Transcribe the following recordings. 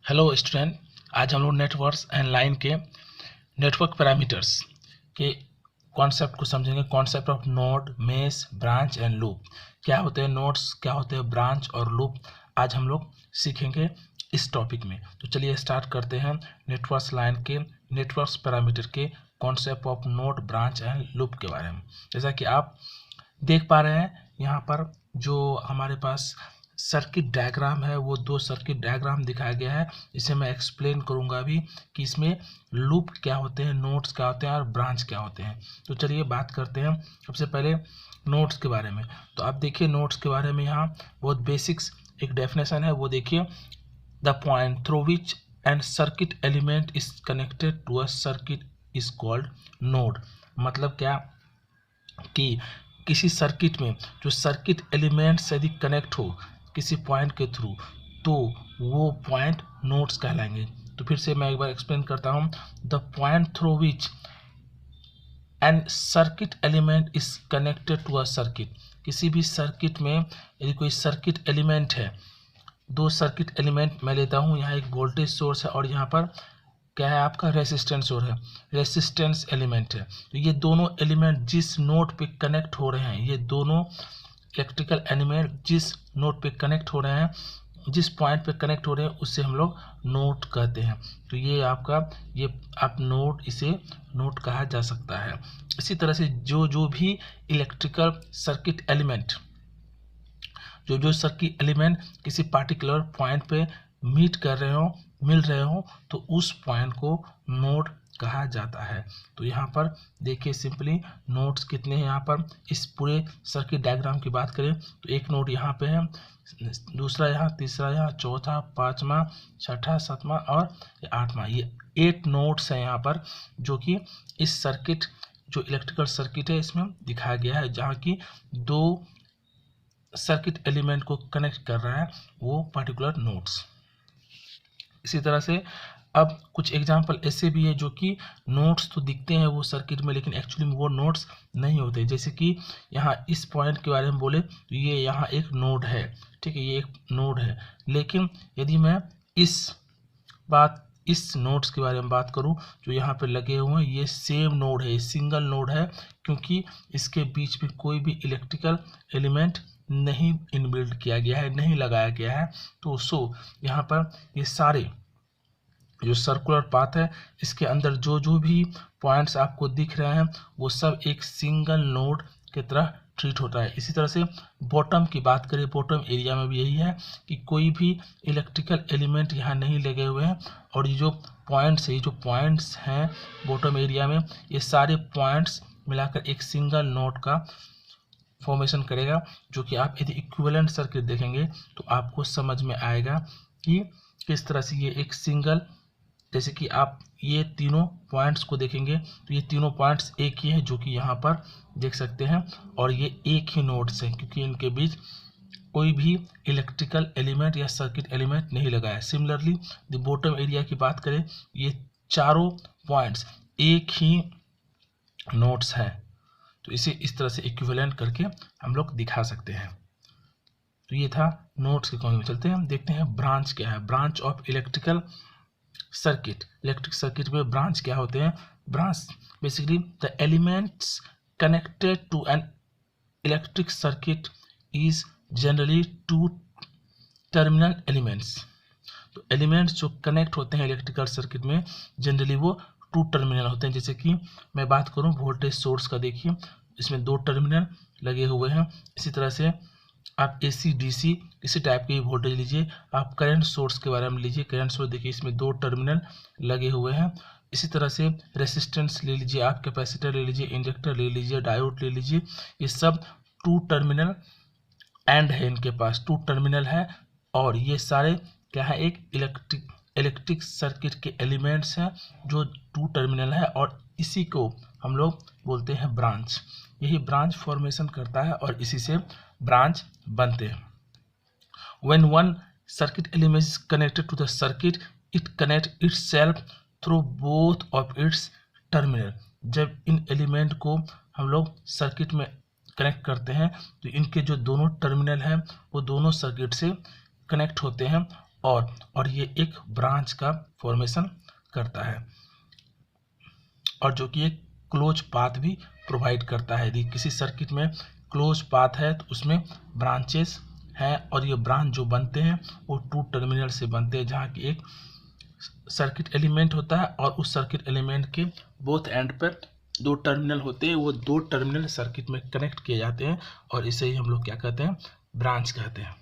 Hello student, आज हम लोग नेटवर्क्स एंड लाइन के नेटवर्क पैरामीटर्स के कॉन्सेप्ट को समझेंगे। Concept of node, mesh, branch and loop. क्या होते हैं नोड्स, क्या होते हैं ब्रांच और लूप, आज हम लोग सीखेंगे इस टॉपिक में। तो चलिए स्टार्ट करते हैं नेटवर्क्स लाइन के नेटवर्क्स पैरामीटर के concept of node, branch and loop के बारे में। जैसा कि आप देख पा रहे हैं यहाँ पर जो हमारे पास सर्किट डायग्राम है, वो दो सर्किट डायग्राम दिखाया गया है। इसे मैं एक्सप्लेन करूंगा अभी कि इसमें लूप क्या होते हैं, नोड्स क्या होते हैं और ब्रांच क्या होते हैं। तो चलिए बात करते हैं सबसे पहले नोड्स के बारे में। तो आप देखिए नोड्स के बारे में यहाँ बहुत बेसिक्स एक डेफिनेशन है, वो देखिए। The point through which and circuit element is connected to a circuit is called node. मतलब क्या कि किसी सर्किट में जो सर्किट एलिमेंट से यदि कनेक्ट हो किसी पॉइंट के थ्रू, तो वो पॉइंट नोड्स कहलाएंगे। तो फिर से मैं एक बार एक्सप्लेन करता हूँ। The point through which and circuit element is connected to a circuit. किसी भी सर्किट में यदि कोई सर्किट एलिमेंट है, दो सर्किट एलिमेंट मैं लेता हूँ, यहाँ एक वोल्टेज सोर्स है और यहाँ पर क्या है आपका रेसिस्टेंस सोर्स है, रेसिस्टेंस एलिमेंट है। तो ये दोनों एलिमेंट जिस नोड पे कनेक्ट हो रहे हैं, ये दोनों इलेक्ट्रिकल एलिमेंट जिस नोड पे कनेक्ट हो रहे हैं, जिस पॉइंट पे कनेक्ट हो रहे हैं, उससे हम लोग नोड कहते हैं। तो ये आपका ये आप नोड, इसे नोड कहा जा सकता है। इसी तरह से जो भी इलेक्ट्रिकल सर्किट एलिमेंट, जो सर्किट एलिमेंट किसी पार्टिकुलर पॉइंट पे मीट कर रहे हो, मिल रहे हो, तो उस पॉइंट को नोड कहा जाता है। तो यहाँ पर देखिए सिंपली नोड्स कितने हैं। यहाँ पर इस पूरे सर्किट डायग्राम की बात करें तो एक नोड यहाँ पे है, दूसरा यहाँ, तीसरा यहाँ, चौथा, पांचवा, छठा, सातवां और आठवां। ये 8 नोड्स हैं यहाँ पर, जो कि इस सर्किट जो इलेक्ट्रिकल सर्किट है इसमें दिखाया गया है, जहाँ की दो सर्किट एलिमेंट को कनेक्ट कर रहा है वो पर्टिकुलर नोड्स। इसी तरह से अब कुछ एग्जांपल ऐसे भी है जो कि नोड्स तो दिखते हैं वो सर्किट में, लेकिन एक्चुअली में वो नोड्स नहीं होते। जैसे कि यहाँ इस पॉइंट के बारे में बोले तो ये यहाँ एक नोड है, ठीक है, ये एक नोड है। लेकिन यदि मैं इस नोड्स के बारे में बात करूं जो यहाँ पे लगे हुए हैं, ये सेम नोड है, सिंगल नोड है, क्योंकि इसके बीच में कोई भी इलेक्ट्रिकल एलिमेंट नहीं इनबिल्ड किया गया है, नहीं लगाया गया है। तो यहाँ पर ये सारे जो सर्कुलर पाथ है, इसके अंदर जो भी पॉइंट्स आपको दिख रहे हैं, वो सब एक सिंगल नोड की तरह ट्रीट होता है। इसी तरह से बॉटम की बात करें, बॉटम एरिया में भी यही है कि कोई भी इलेक्ट्रिकल एलिमेंट यहाँ नहीं लगे हुए हैं, और ये जो पॉइंट्स हैं बॉटम एरिया में, ये सारे पॉइंट्स मिलाकर एक सिंगल नोड का फॉर्मेशन करेगा। जो कि आप यदि इक्विवेलेंट सर्किट देखेंगे तो आपको समझ में आएगा कि किस तरह से ये एक सिंगल, जैसे कि आप ये तीनों पॉइंट्स को देखेंगे तो ये तीनों पॉइंट्स एक ही है, जो कि यहाँ पर देख सकते हैं, और ये एक ही नोड्स हैं क्योंकि इनके बीच कोई भी इलेक्ट्रिकल एलिमेंट या सर्किट एलिमेंट नहीं लगा है। सिमिलरली द बॉटम एरिया की बात करें, ये चारों पॉइंट्स एक ही नोड्स हैं। तो इसे इस तरह से इक्विवेलेंट करके हम लोग दिखा सकते हैं। तो ये था नोड्स के कॉन्सेप्ट में। चलते हैं हम देखते हैं ब्रांच क्या है। Branch of electrical circuit. Electric circuit में ब्रांच क्या होते हैं? Branch basically the elements connected to an electric circuit is generally two terminal elements. तो एलिमेंट्स जो कनेक्ट होते हैं इलेक्ट्रिकल सर्किट में, जनरली वो टू टर्मिनल होते हैं। जैसे कि मैं बात करूं वोल्टेज सोर्स का, देखिए इसमें 2 टर्मिनल लगे हुए हैं। इसी तरह से आप AC DC किसी टाइप की वोल्टेज लीजिए, आप करंट सोर्स के बारे में लीजिए, करंट सोर्स देखिए इसमें 2 टर्मिनल लगे हुए हैं। इसी तरह से रेसिस्टेंस ले लीजिए, आप कैपेसिटर ले लीजिए, इंडक्टर ले लीजिए, डायोड ले लीजिए, ये सब 2 टर्मिनल एंड है, इनके पास 2 टर्मिनल है। और ये सारे क्या है, एक इलेक्ट्रिक सर्किट के एलिमेंट्स हैं जो 2 टर्मिनल है, और इसी को हम लोग बोलते हैं ब्रांच। यही ब्रांच फॉर्मेशन करता है और इसी से ब्रांच बनते हैं। When one circuit element is connected to the circuit, it connect itself through both of its terminal। जब इन एलिमेंट को हम लोग सर्किट में कनेक्ट करते हैं तो इनके जो दोनों टर्मिनल हैं वो दोनों सर्किट से कनेक्ट होते हैं, और ये एक ब्रांच का फॉर्मेशन करता है, और जो कि एक क्लोज पाथ भी प्रोवाइड करता है। यदि किसी सर्किट में क्लोज पाथ है तो उसमें ब्रांचेस हैं, और ये ब्रांच जो बनते हैं वो 2 टर्मिनल से बनते हैं, जहाँ की एक सर्किट एलिमेंट होता है और उस सर्किट एलिमेंट के बोथ एंड पर 2 टर्मिनल होते हैं। वो 2 टर्मिनल सर्किट में कनेक्ट किए जाते हैं, और इसे ही हम लोग क्या कहते हैं, ब्रांच कहते हैं।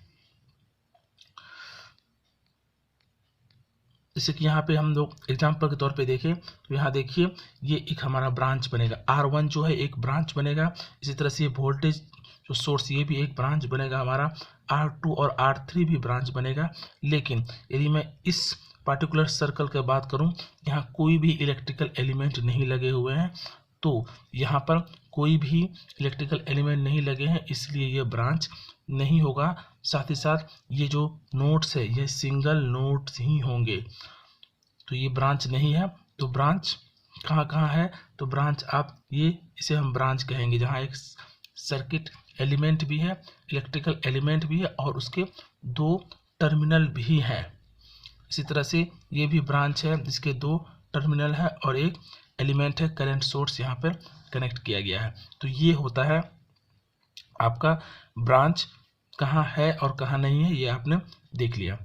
जैसे कि यहाँ पे हम लोग एग्जाम्पल के तौर पे देखें तो यहाँ देखिए ये एक हमारा ब्रांच बनेगा, R1 जो है एक ब्रांच बनेगा। इसी तरह से ये वोल्टेज जो सोर्स ये भी एक ब्रांच बनेगा हमारा, R2 और R3 भी ब्रांच बनेगा। लेकिन यदि मैं इस पार्टिकुलर सर्कल की बात करूँ, यहाँ कोई भी इलेक्ट्रिकल एलिमेंट नहीं लगे हुए हैं, तो यहाँ पर कोई भी इलेक्ट्रिकल एलिमेंट नहीं लगे हैं, इसलिए ये ब्रांच नहीं होगा। साथ ही साथ ये जो नोड्स है ये सिंगल नोड्स ही होंगे, तो ये ब्रांच नहीं है। तो ब्रांच कहाँ कहाँ है, तो ब्रांच आप ये इसे हम ब्रांच कहेंगे जहाँ एक सर्किट एलिमेंट भी है, इलेक्ट्रिकल एलिमेंट भी है, और उसके 2 टर्मिनल भी हैं। इसी तरह से ये भी ब्रांच है जिसके 2 टर्मिनल है और एक एलिमेंट है, करंट सोर्स यहाँ पर कनेक्ट किया गया है। तो ये होता है आपका ब्रांच कहाँ है और कहाँ नहीं है, ये आपने देख लिया।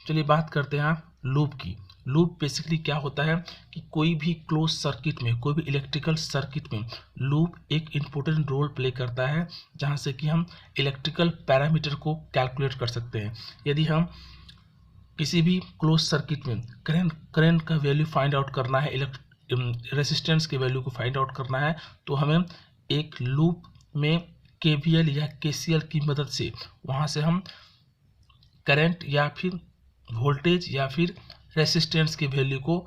चलिए बात करते हैं आप लूप की। लूप बेसिकली क्या होता है कि कोई भी क्लोज सर्किट में, कोई भी इलेक्ट्रिकल सर्किट में लूप एक इम्पोर्टेंट रोल प्ले करता है, जहाँ से कि हम इलेक्ट्रिकल पैरामीटर को कैलकुलेट कर सकते हैं। यदि हम किसी भी क्लोज सर्किट में करंट का वैल्यू फाइंड आउट करना है, रेजिस्टेंस के वैल्यू को फाइंड आउट करना है, तो हमें एक लूप में KVL या KCL की मदद से वहाँ से हम करंट या फिर वोल्टेज या फिर रेजिस्टेंस के वैल्यू को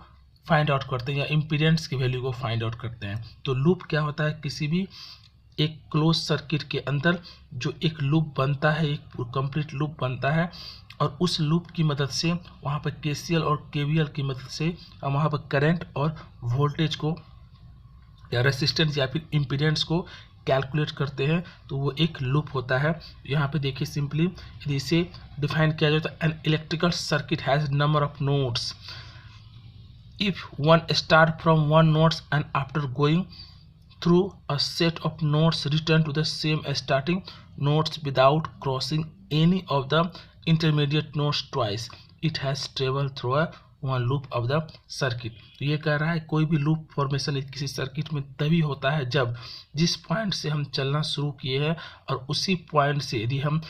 फाइंड आउट करते हैं, या इम्पीडेंस के वैल्यू को फाइंड आउट करते हैं। तो लूप क्या होता है, किसी भी एक क्लोज सर्किट के अंदर जो एक लूप बनता है, एक कंप्लीट लूप बनता है, और उस लूप की मदद से वहाँ पर KCL और KVL की मदद से हम वहाँ पर करंट और वोल्टेज को या रेजिस्टेंस या फिर इम्पीडेंस को कैलकुलेट करते हैं, तो वो एक लूप होता है। यहाँ पे देखिए सिंपली यदि इसे डिफाइन किया जाए तो an electrical circuit has number of nodes if one start from one nodes and after going through a set of nodes return to the same starting nodes without crossing any of the intermediate nodes twice it has travel through a one loop of the circuit. तो ये कह रहा है कोई भी loop formation किसी circuit में तभी होता है जब जिस पॉइंट से हम चलना शुरू किए हैं और उसी पॉइंट से यदि हम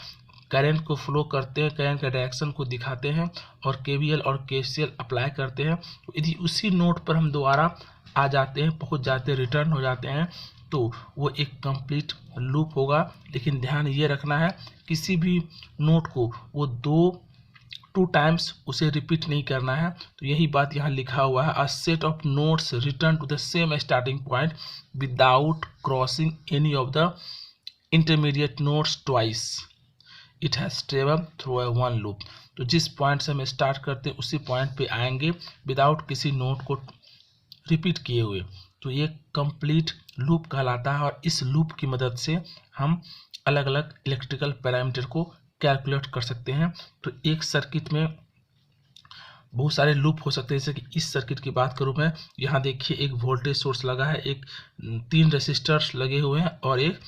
करंट को फ्लो करते हैं, करंट का डायरेक्शन को दिखाते हैं और KVL और KCL अप्लाई करते हैं, तो यदि उसी नोड पर हम दोबारा आ जाते हैं, पहुंच जाते हैं, रिटर्न हो जाते हैं, तो वो एक कंप्लीट लूप होगा। लेकिन ध्यान ये रखना है किसी भी नोड को वो 2 टाइम्स उसे रिपीट नहीं करना है। तो यही बात यहाँ लिखा हुआ है, a set of nodes return to the same starting point without crossing any of the intermediate nodes twice it has travel through a one loop. तो जिस पॉइंट से हम स्टार्ट करते हैं उसी पॉइंट पे आएंगे विदाउट किसी नोड को रिपीट किए हुए, तो ये कंप्लीट लूप कहलाता है। और इस लूप की मदद से हम अलग अलग इलेक्ट्रिकल पैरामीटर को कैलकुलेट कर सकते हैं। तो एक सर्किट में बहुत सारे लूप हो सकते हैं। जैसे कि इस सर्किट की बात करूं मैं, यहाँ देखिए एक वोल्टेज सोर्स लगा है, एक 3 रेसिस्टर्स लगे हुए हैं और एक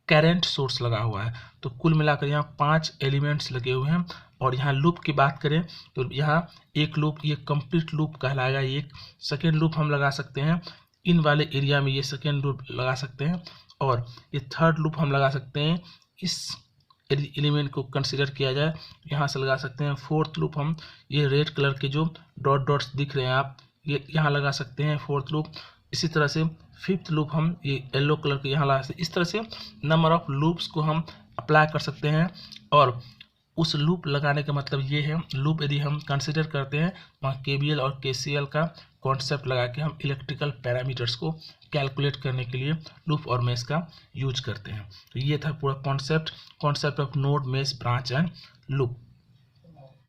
करंट सोर्स लगा हुआ है। तो कुल मिलाकर यहाँ 5 एलिमेंट्स लगे हुए हैं। और यहाँ लूप की बात करें तो यहाँ एक लूप, ये कंप्लीट लूप कहलाएगा। एक सेकेंड लूप हम लगा सकते हैं इन वाले एरिया में, ये सेकेंड लूप लगा सकते हैं। और ये थर्ड लूप हम लगा सकते हैं इस एलिमेंट को कंसिडर किया जाए, यहाँ से लगा सकते हैं। फोर्थ लूप हम ये रेड कलर के जो डॉट्स दिख रहे हैं आप, ये यहाँ लगा सकते हैं फोर्थ लूप। इसी तरह से फिफ्थ लूप हम ये येलो कलर के यहाँ लगा सकते हैं। इस तरह से नंबर ऑफ लूप्स को हम अप्लाई कर सकते हैं। और उस लूप लगाने का मतलब ये है, लूप यदि हम कंसिडर करते हैं वहाँ KVL और KCL का कॉन्सेप्ट लगा के हम इलेक्ट्रिकल पैरामीटर्स को कैलकुलेट करने के लिए लूप और मेश का यूज करते हैं। तो ये था पूरा concept of node, mesh, branch and loop.